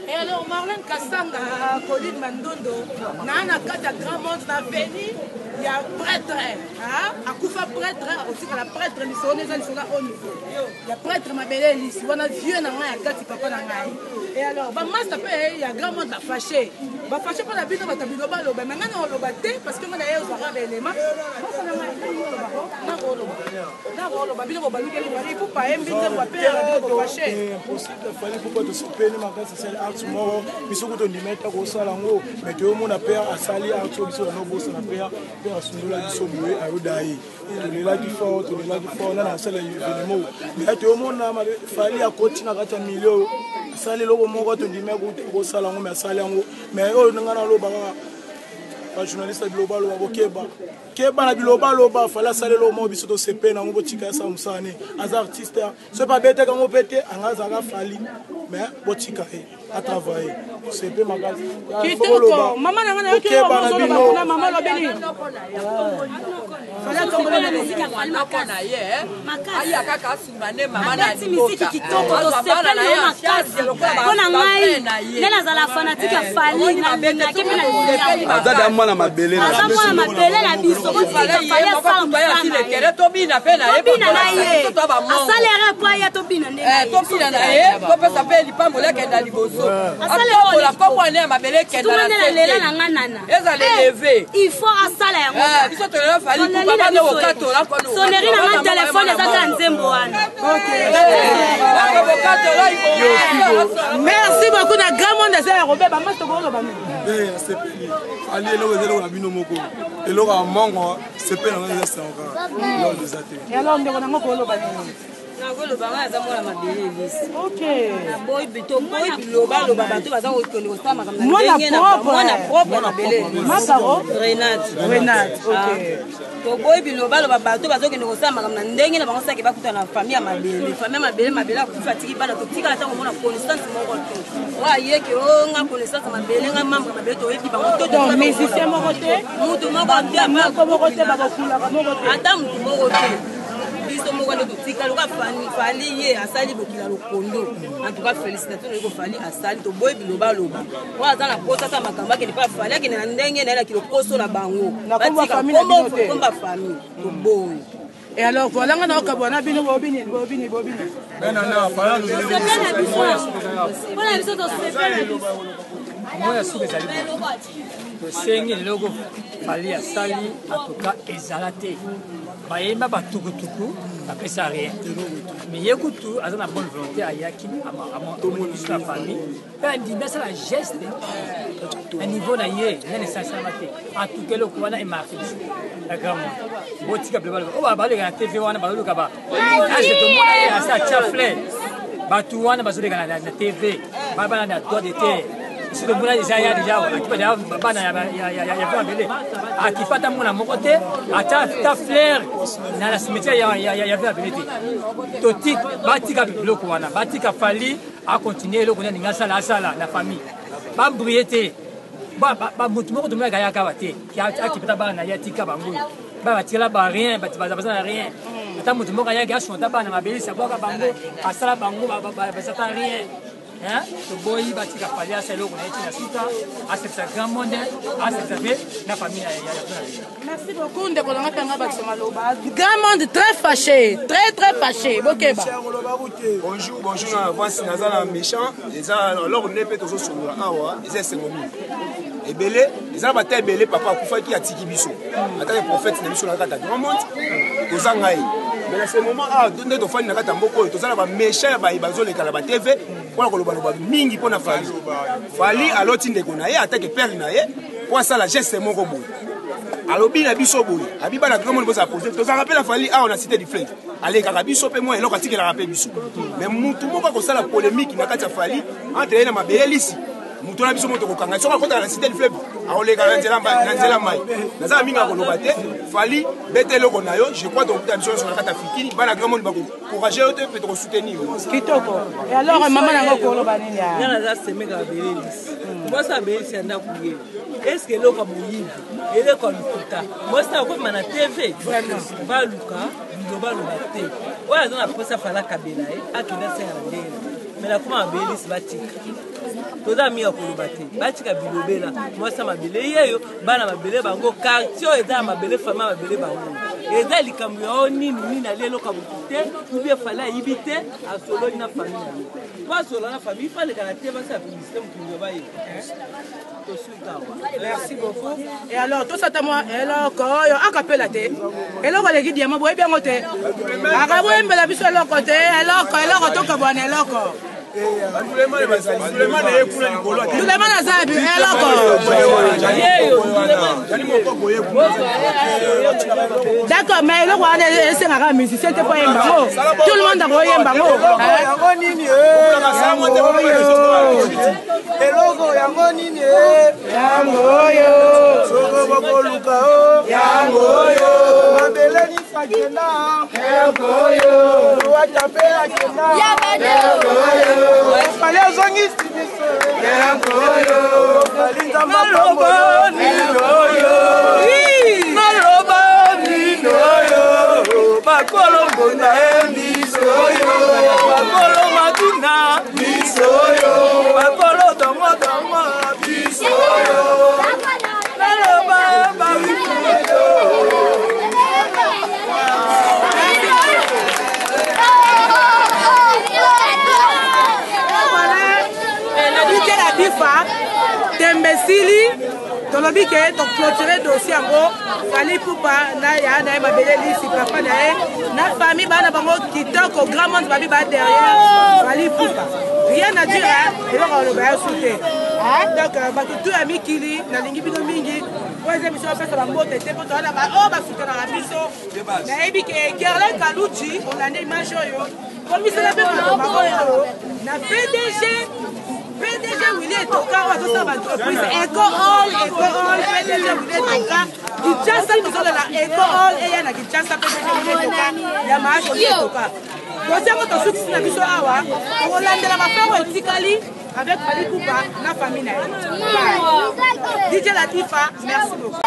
Et alors, Marlène Kassanga, Colline Mandondo, Nana Kata Grand Monde, na Veni, il y a prêtre, à Koufa prêtre, aussi à la prêtre, il y a prêtre, ma belle Elise, on a vieux, il y a Kati Papa Nangaï. Et alors, il y a Grand Monde à fâcher. Va fâcher pour la vie de votre biloba, mais maintenant on l'a battu parce que on a eu au Zara des éléments. Il faut pas aimer, il faut pas fâcher. Impossible, il fallait pourquoi tu souper, mais quand c'est art mort, mais ce que tu dis mettre au salango, mais tout le monde a peur à salir art sur le boss, on a peur à son dollar du sommet à Udaï. On est là du fort, on est là du fort, on a la salle événement. Mais tout le monde a fallu à continuer à gâter un million. Salir le moment où tu dis mettre au salango, mais salango, mais on a un loba. Journaliste global ou Keba. Keba na biloba loba fala sale lo mo biso to sepe na ngo tika sa musane as artiste c'est pas bête quand on pète anga za fali mais botika à travailler sepe magazi qui to maman na ngana ki lo na maman lo beli fala to ngana musique fali makana ye aya kaka sumane maman na musique qui to sepe na makasi kona ngai nena za la fanatique fali na benga kepena azada mwana mabele na biso il faut asala yango sonnerie na ma téléphone ezaka nzembo wana. Merci beaucoup na grand monde ça Robert ba masto ko lo ba mi c'est ali lo wezelo na bino moko eloko ya mongo sepe na ngana sa encore lors des athées et alors ndeko nango ko lo ba ni Nagolo banga za mwana mabele lisi. OK. Na boy bito boy biloba lo baba to baza ko kosama kamna ndenge na mwana propre mabele. Makaro Renat. OK. To boy biloba lo baba to baza ko kosama kamna ndenge na bango saki bakuta na famille ya mabele. Famille mabele akufa tiki bana to tika ta mona connaissance moko to. Wa yeke o nga connaissance mabele nga membre mabele to yebi bango to donc musicien moko te mutu moko te moko te baba kula moko te ata mutu moko te. Biso moko le tika lo ka fali ye asali bokila lokondo en tout cas félicitations le ko fali asali to boy biloba loba wa za na posa sa makamba ke ni pa fali ke na ndenge na kilo koso na bango ba famille na bino te komba famille to boy. Et alors voilà nga na okabona bino bobini non fala nous voilà biso to sepela moya suka ezali tosengi leloko fali asali atoka ezala te bayemba batukutuku bapesa rien mais ye kutu aza na bonne volonté ayaki amoni biso na famille mpe andimi asala geste na niveau na ye nani esansalama te atuka eloko wana emarke biso ya gramo botika bilobaloba oyo baloleka na tv wana baloluka ase tomona ye asa atia flair bato wana bazoleka na tv babana na droit de terre si le moulin déjà ya déjà akipa déjà bana ya mabele akipata mona moko te ata ta flair na la cimetière ya mabele te to tik batika biloko wana batika fali a continuer eloko nani ngasala asala na famille ba briller te ba mutu moko tomona kaya ka te akipata bana ya tika bango ba batila ba rien baza na rien ata mutu moko ya ga shonta bana mabele sa boka bango asala bango ba sata rien. Hein? Le boy batika fali à celle où on a été na sita à cette grand monde à cette la famille. Merci beaucoup de kolanga tanga batsoma loba. Grand monde très fâché. Bokeba. Bonjour na voici nazala méchant les alors on est peut toujours sur la awa les c'est momi. Ebele les a baté ebele papa kufa ki atiki biso. Ata prophète na biso na kata grand monde. Kozanga yi. Mais à ce moment donné to fani na kata mboko to zala ba méchant ba ibazoleka la ba TV. Pour koloba mingi pona fali aloti ndeko na ye atake père na ye pour ça la geste moko boy alobi na biso boy abiba na grand monde boza poser to ça rappelle fali on a cité du fleuve allez kaka biso pe moi eloko atiki la rappelle biso mais mutu moko ko sala polémique na kati ya fali entre na mabele lisi mutu na biso moto ko kanga soka kota na cité du fleuve aoleka na nzela mai naza minga koloba te fali bete eloko na yo je crois donc ta biso sur la kata fikini bana grand monde ba encourager eux peut te soutenir kitoko et alors maman na ko koloba nini ya na za semeka belelisi moi ça belelisi anda kuye est-ce que eloko moyibi eleko lukuta moi ça ko mana TV vraiment baluka biloba loba te oyo aza na posa fala kabela ye akenda senga na ndenge mais nakoma mabelisi batika toza mi ya koloba te batika bilobela mwasa mabele yeyo bana mabele bango quartier oyo eza ya mabele fami ya mabele bango eza likambo ya o nini ali eloka motu te ubie fali ayibi te asololi na fami na ye po asolola na fami ifalekana te basi ya publicité mokili oba ye merci beaucoup et alors tosata mwa eloko oyo akapela te eloko eleki diama boyebi yango te akaboyembela biso eloko te eloko tokabwana eloko Suleiman Azabi, d'accord, mais le roi est un musicien, c'était pas un bango. Tout le monde a voyé un bango. Tembesili, tolobi ke to clôturer dossier yango fali pupa na ya na mabele lisi papa na na famille bana bango kitoko grand monde babi ba derrière fali pupa rien à dire et on le va sauter donc ba tout ami kili na lingi bino mingi oze biso pesa bango tete poto na ba o ba sauter na biso na ebi ke Gerlin Kaluchi on a une image yo comme ça la na PDG Willy Toka ou à sa entreprise Eco Hall PDG Willy Toka Kinshasa nous sommes la Eco Hall et il y a Kinshasa PDG Willy Toka il y a marche Willy Toka donc c'est notre succès na biso awa on lande la mafia etikali avec Fali Poupa na famille na DJ Latifa merci beaucoup